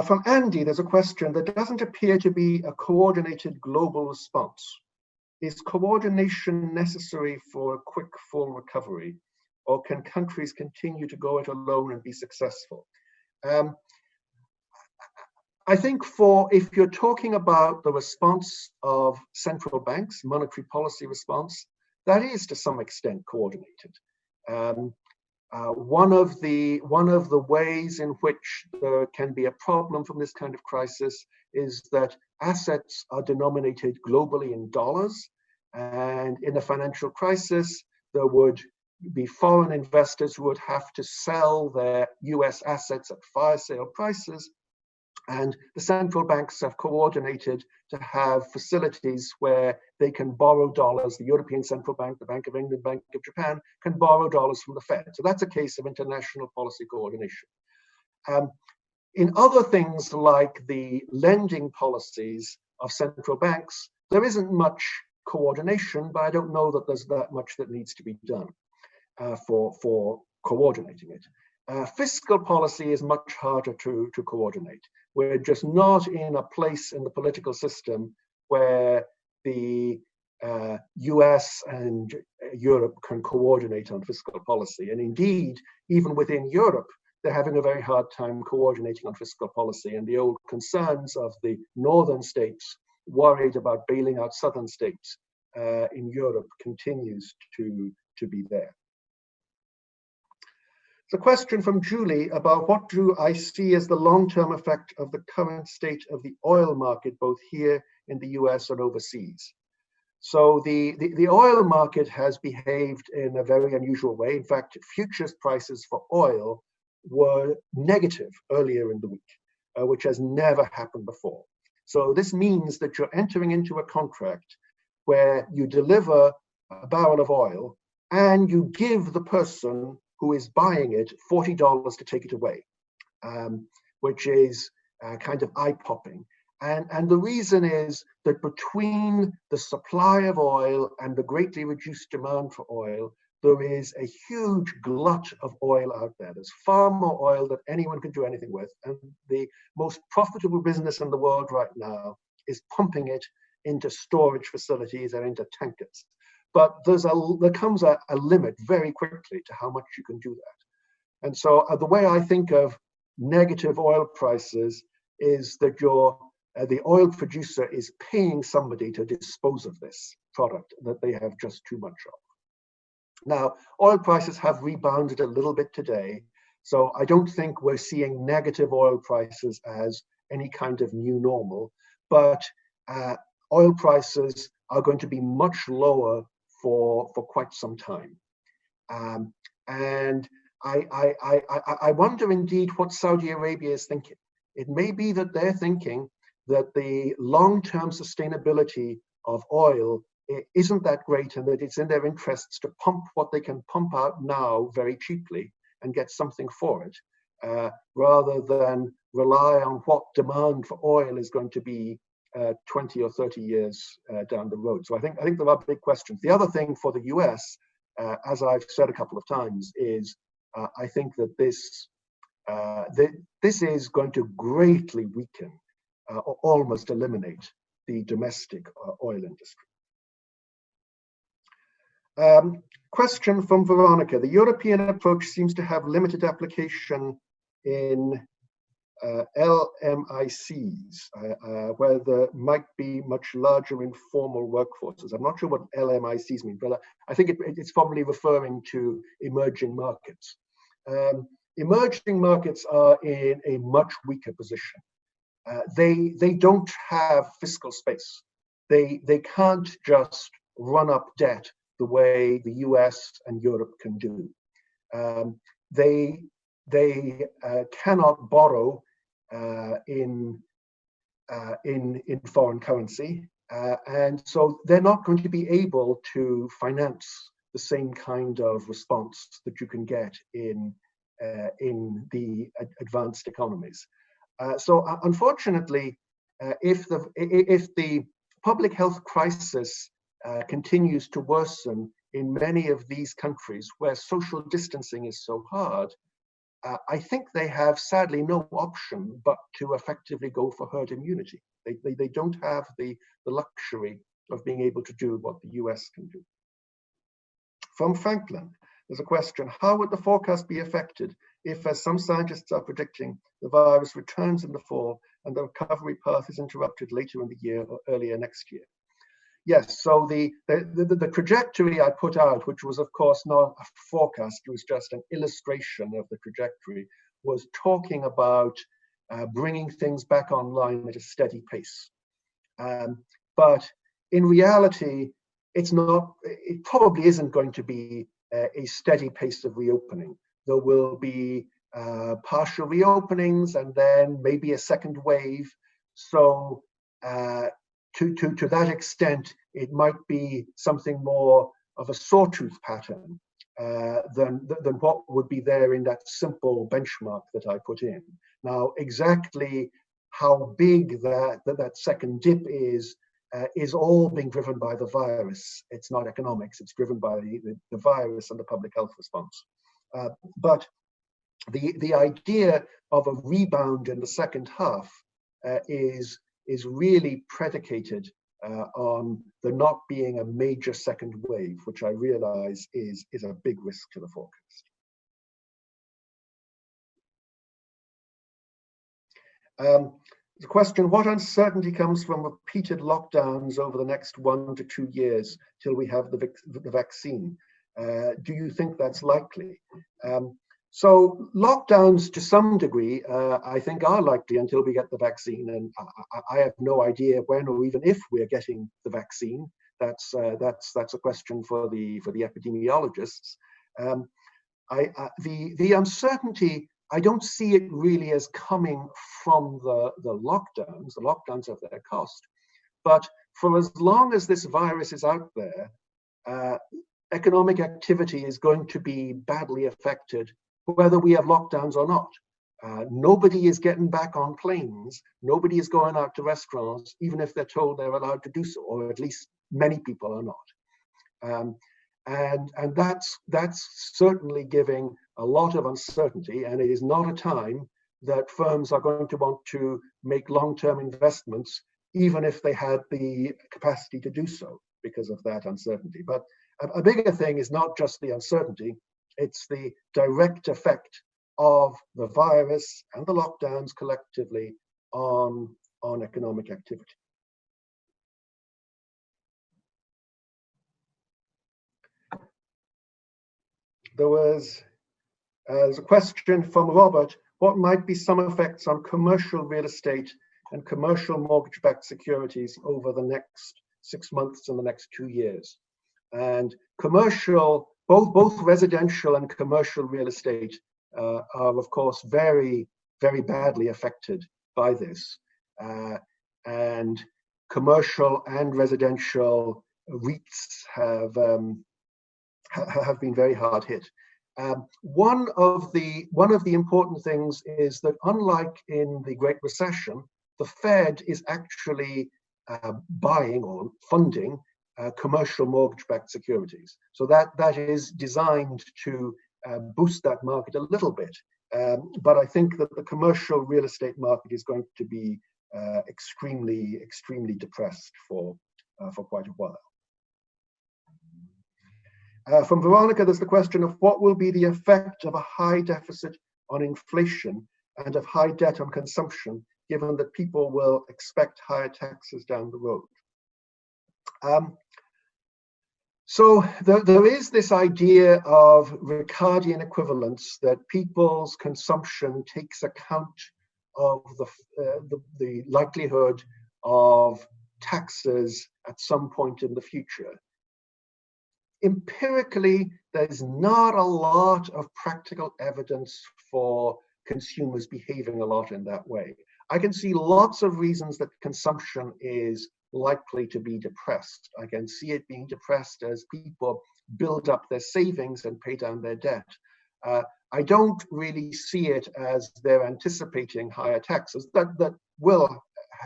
From Andy, there's a question. There doesn't appear to be a coordinated global response. Is coordination necessary for a quick, full recovery, or can countries continue to go it alone and be successful? I think if you're talking about the response of central banks, monetary policy response, that is to some extent coordinated. One of the ways in which there can be a problem from this kind of crisis is that assets are denominated globally in dollars, and in a financial crisis, there would be foreign investors who would have to sell their US assets at fire sale prices And the central banks have coordinated to have facilities where they can borrow dollars. The European Central Bank, the Bank of England, Bank of Japan can borrow dollars from the Fed. So that's a case of international policy coordination. In other things like the lending policies of central banks, there isn't much coordination, but I don't know that there's that much that needs to be done for coordinating it. Fiscal policy is much harder to coordinate. We're just not in a place in the political system where the US and Europe can coordinate on fiscal policy. And indeed, even within Europe, they're having a very hard time coordinating on fiscal policy. And the old concerns of the northern states worried about bailing out southern states in Europe continues to be there. The question from Julie about what do I see as the long-term effect of the current state of the oil market, both here in the US and overseas. So the oil market has behaved in a very unusual way. In fact, futures prices for oil were negative earlier in the week, which has never happened before. So this means that you're entering into a contract where you deliver a barrel of oil and you give the person who is buying it $40 to take it away, which is kind of eye-popping. And the reason is that between the supply of oil and the greatly reduced demand for oil, there is a huge glut of oil out there. There's far more oil than anyone can do anything with. And the most profitable business in the world right now is pumping it into storage facilities and into tankers. But there comes a limit very quickly to how much you can do that. And so the way I think of negative oil prices is that the oil producer is paying somebody to dispose of this product that they have just too much of. Now, oil prices have rebounded a little bit today, so I don't think we're seeing negative oil prices as any kind of new normal, but oil prices are going to be much lower for quite some time. And I wonder indeed what Saudi Arabia is thinking. It may be that they're thinking that the long-term sustainability of oil isn't that great and that it's in their interests to pump what they can pump out now very cheaply and get something for it, rather than rely on what demand for oil is going to be 20 or 30 years down the road. So I think there are big questions. The other thing for the US, as I've said a couple of times, is I think that this is going to greatly weaken or almost eliminate the domestic oil industry. Question from Veronica. The European approach seems to have limited application in LMICs, where there might be much larger informal workforces. I'm not sure what LMICs mean, but I think it's probably referring to emerging markets. Emerging markets are in a much weaker position. They don't have fiscal space. They can't just run up debt the way the US and Europe can do. They cannot borrow in foreign currency, and so they're not going to be able to finance the same kind of response that you can get in the advanced economies. So unfortunately, if the public health crisis continues to worsen in many of these countries where social distancing is so hard, I think they have sadly no option but to effectively go for herd immunity. They don't have the luxury of being able to do what the US can do. From Franklin, there's a question: how would the forecast be affected if, as some scientists are predicting, the virus returns in the fall and the recovery path is interrupted later in the year or earlier next year? Yes, so the trajectory I put out, which was of course not a forecast, it was just an illustration of the trajectory, was talking about bringing things back online at a steady pace. But in reality, it probably isn't going to be a steady pace of reopening. There will be partial reopenings, and then maybe a second wave. So to that extent, it might be something more of a sawtooth pattern than what would be there in that simple benchmark that I put in. Now, exactly how big that second dip is all being driven by the virus. It's not economics, it's driven by the virus and the public health response. But the idea of a rebound in the second half is really predicated on there not being a major second wave, which I realize is a big risk to the forecast. The question, what uncertainty comes from repeated lockdowns over the next 1 to 2 years till we have the vaccine? Do you think that's likely? So lockdowns to some degree, I think are likely until we get the vaccine, and I have no idea when or even if we're getting the vaccine. That's a question for the epidemiologists. The uncertainty, I don't see it really as coming from the lockdowns. The lockdowns have their cost, but for as long as this virus is out there, economic activity is going to be badly affected, whether we have lockdowns or not. Nobody is getting back on planes. Nobody is going out to restaurants, even if they're told they're allowed to do so, or at least many people are not. And that's certainly giving a lot of uncertainty, and it is not a time that firms are going to want to make long-term investments, even if they had the capacity to do so because of that uncertainty. But a bigger thing is not just the uncertainty, it's the direct effect of the virus and the lockdowns collectively on economic activity. There's a question from Robert, what might be some effects on commercial real estate and commercial mortgage-backed securities over the next 6 months and the next 2 years? And commercial, both residential and commercial real estate are of course very, very badly affected by this. And commercial and residential REITs have been very hard hit. One of the important things is that unlike in the Great Recession, the Fed is actually buying or funding commercial mortgage-backed securities. So that is designed to boost that market a little bit. But I think that the commercial real estate market is going to be extremely, extremely depressed for quite a while. From Veronica, there's the question of what will be the effect of a high deficit on inflation and of high debt on consumption, given that people will expect higher taxes down the road. So there is this idea of Ricardian equivalence, that people's consumption takes account of the likelihood of taxes at some point in the future. Empirically, there's not a lot of practical evidence for consumers behaving a lot in that way. I can see lots of reasons that consumption is likely to be depressed. I can see it being depressed as people build up their savings and pay down their debt. I don't really see it as they're anticipating higher taxes. That will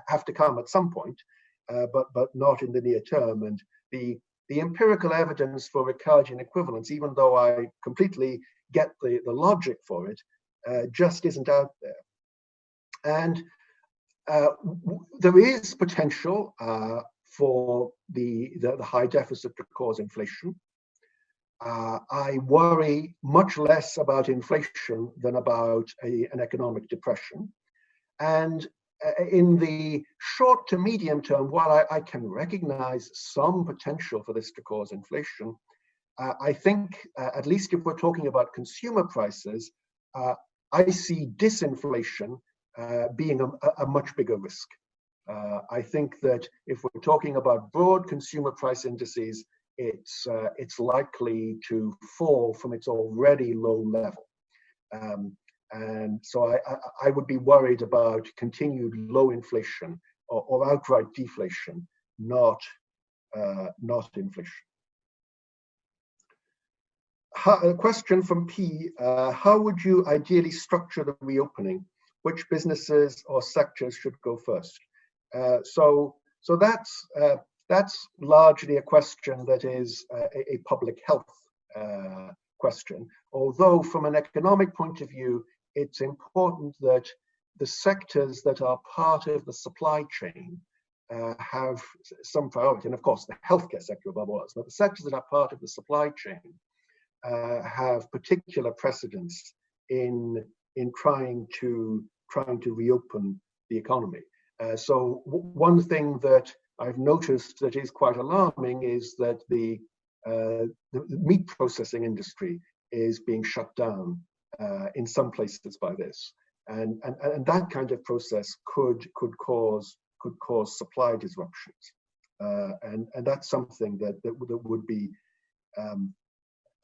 have to come at some point, but not in the near term. And the empirical evidence for Ricardian equivalence, even though I completely get the logic for it, just isn't out there. And there is potential for the high deficit to cause inflation. I worry much less about inflation than about an economic depression. And in the short to medium term, while I can recognize some potential for this to cause inflation, I think, at least if we're talking about consumer prices, I see disinflation being a much bigger risk. I think that if we're talking about broad consumer price indices, it's likely to fall from its already low level. And so I would be worried about continued low inflation or outright deflation, not inflation. A question from P, how would you ideally structure the reopening? Which businesses or sectors should go first? So that's largely a question that is a public health question. Although from an economic point of view, it's important that the sectors that are part of the supply chain have some priority. And of course, the healthcare sector above all else, but the sectors that are part of the supply chain have particular precedence in trying to reopen the economy. So one thing that I've noticed that is quite alarming is that the meat processing industry is being shut down in some places by this, and that kind of process could cause supply disruptions, and that's something that would be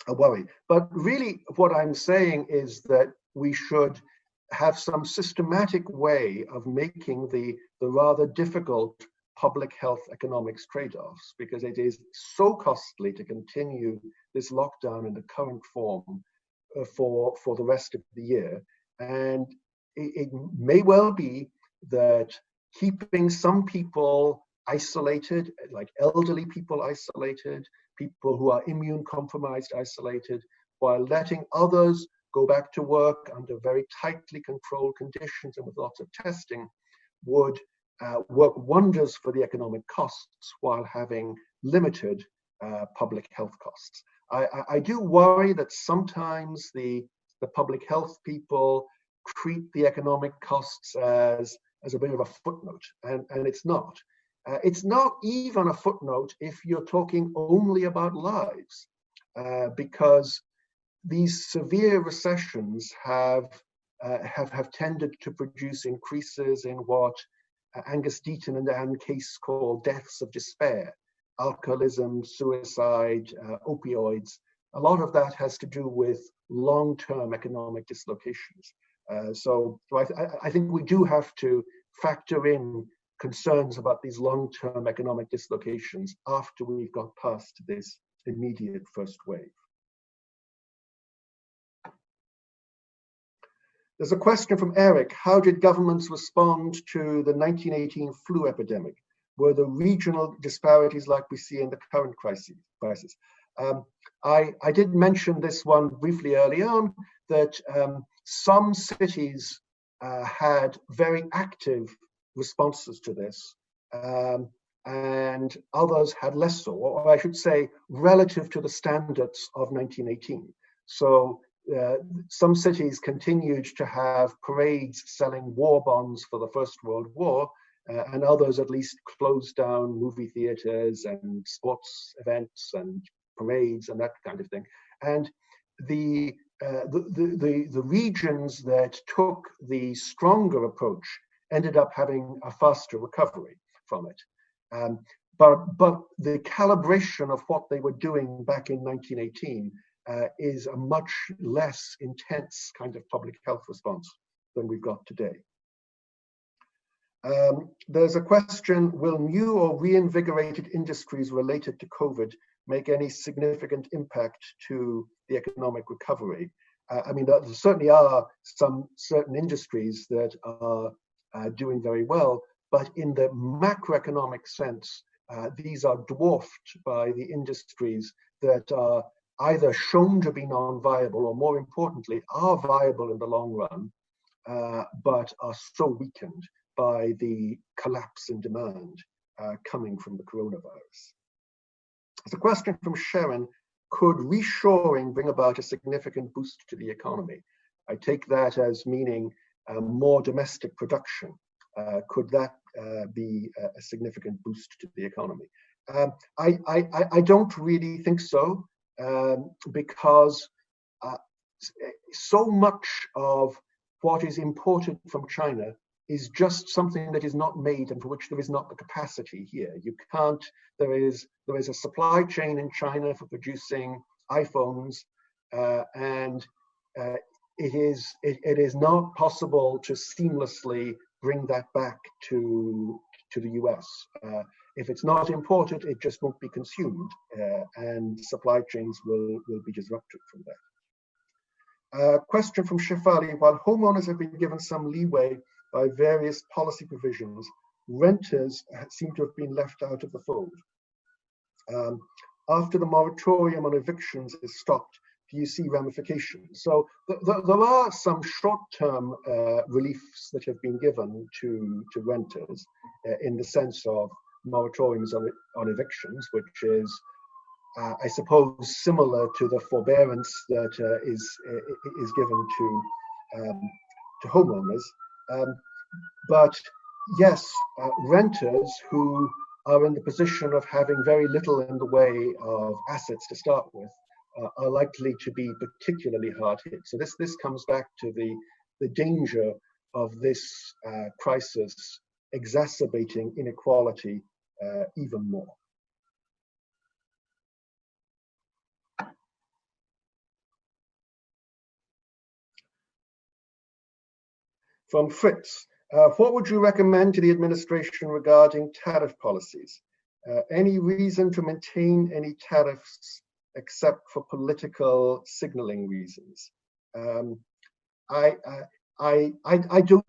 a worry. But really, what I'm saying is that we should have some systematic way of making the rather difficult public health economics trade-offs, because it is so costly to continue this lockdown in the current form for the rest of the year. And it may well be that keeping some people isolated, like elderly people isolated, people who are immune compromised isolated, while letting others go back to work under very tightly controlled conditions and with lots of testing, would work wonders for the economic costs while having limited public health costs. I do worry that sometimes the public health people treat the economic costs as a bit of a footnote, and it's not. It's not even a footnote if you're talking only about lives, because these severe recessions have tended to produce increases in what Angus Deaton and Anne Case call deaths of despair, alcoholism, suicide, opioids. A lot of that has to do with long-term economic dislocations. So I think we do have to factor in concerns about these long-term economic dislocations after we've got past this immediate first wave. There's a question from Eric. How did governments respond to the 1918 flu epidemic? Were there regional disparities like we see in the current crisis? I did mention this one briefly early on, that some cities had very active responses to this, and others had less so, or I should say, relative to the standards of 1918. So some cities continued to have parades selling war bonds for the First World War, and others at least closed down movie theaters and sports events and parades and that kind of thing. And the regions that took the stronger approach ended up having a faster recovery from it. But the calibration of what they were doing back in 1918 is a much less intense kind of public health response than we've got today. There's a question, will new or reinvigorated industries related to COVID make any significant impact to the economic recovery? I mean, there certainly are some certain industries that are doing very well, but in the macroeconomic sense, these are dwarfed by the industries that are either shown to be non-viable or, more importantly, are viable in the long run, but are so weakened by the collapse in demand coming from the coronavirus. There's a question from Sharon. Could reshoring bring about a significant boost to the economy? I take that as meaning more domestic production. Could that be a significant boost to the economy? I don't really think so, because so much of what is imported from China is just something that is not made and for which there is not the capacity here. You can't, there is a supply chain in China for producing iPhones, and it is not possible to seamlessly bring that back to the US. If it's not imported, it just won't be consumed, and supply chains will be disrupted from that. Question from Shefali: while homeowners have been given some leeway by various policy provisions, renters seem to have been left out of the fold. After the moratorium on evictions is stopped, do you see ramifications? So there are some short-term reliefs that have been given to renters in the sense of moratoriums on evictions, which is, I suppose, similar to the forbearance that is given to homeowners. But yes, renters who are in the position of having very little in the way of assets to start with are likely to be particularly hard hit. So this comes back to the danger of this crisis exacerbating inequality even more. From Fritz: what would you recommend to the administration regarding tariff policies? Any reason to maintain any tariffs except for political signaling reasons? I do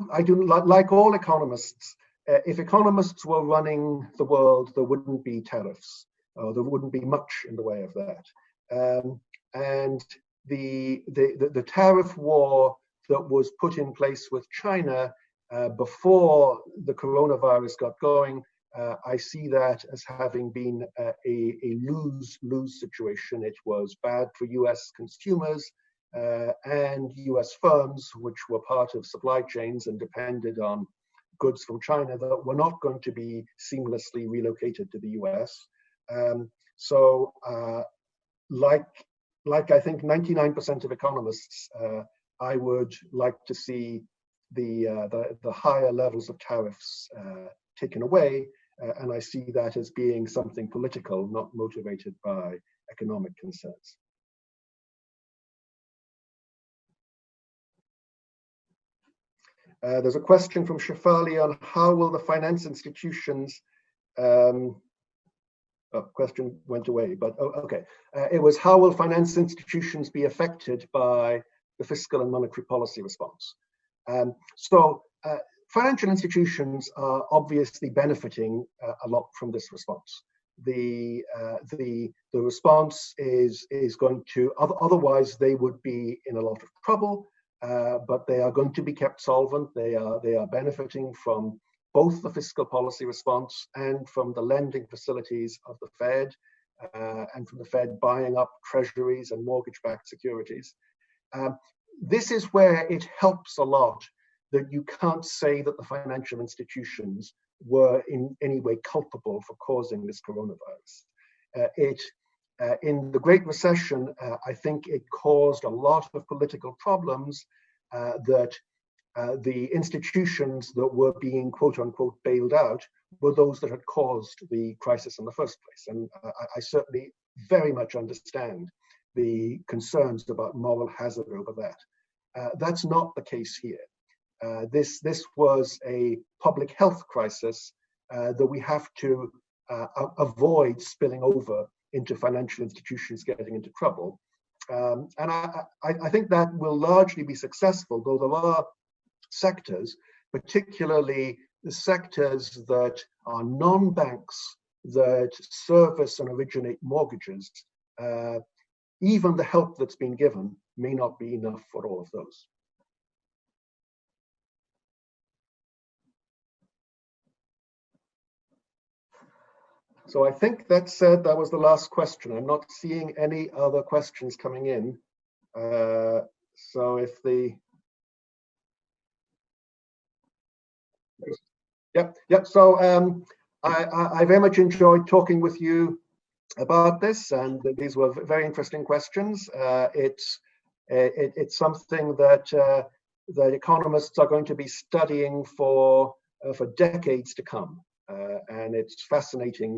like all economists. If economists were running the world, there wouldn't be tariffs, or there wouldn't be much in the way of that. And the tariff war that was put in place with China before the coronavirus got going, I see that as having been a lose-lose situation. It was bad for US consumers and US firms, which were part of supply chains and depended on goods from China that were not going to be seamlessly relocated to the US. Like I think 99% of economists, I would like to see the higher levels of tariffs taken away, and I see that as being something political, not motivated by economic concerns. There's a question from Shefali on how will the finance institutions, question went away, but okay. It was how will finance institutions be affected by the fiscal and monetary policy response? Financial institutions are obviously benefiting a lot from this response. The response is going to, otherwise they would be in a lot of trouble, but they are going to be kept solvent. They are benefiting from both the fiscal policy response and from the lending facilities of the Fed, and from the Fed buying up treasuries and mortgage-backed securities. This is where it helps a lot that you can't say that the financial institutions were in any way culpable for causing this coronavirus. In the Great Recession, I think it caused a lot of political problems that the institutions that were being quote unquote bailed out were those that had caused the crisis in the first place. And I certainly very much understand the concerns about moral hazard over that. That's not the case here. This was a public health crisis that we have to avoid spilling over into financial institutions getting into trouble. And I think that will largely be successful, though there are sectors, particularly the sectors that are non-banks that service and originate mortgages. Even the help that's been given may not be enough for all of those. So I think that said, that was the last question. I'm not seeing any other questions coming in. So if the, yep. So I very much enjoyed talking with you about this, and these were very interesting questions. It's something that that economists are going to be studying for decades to come, and it's fascinating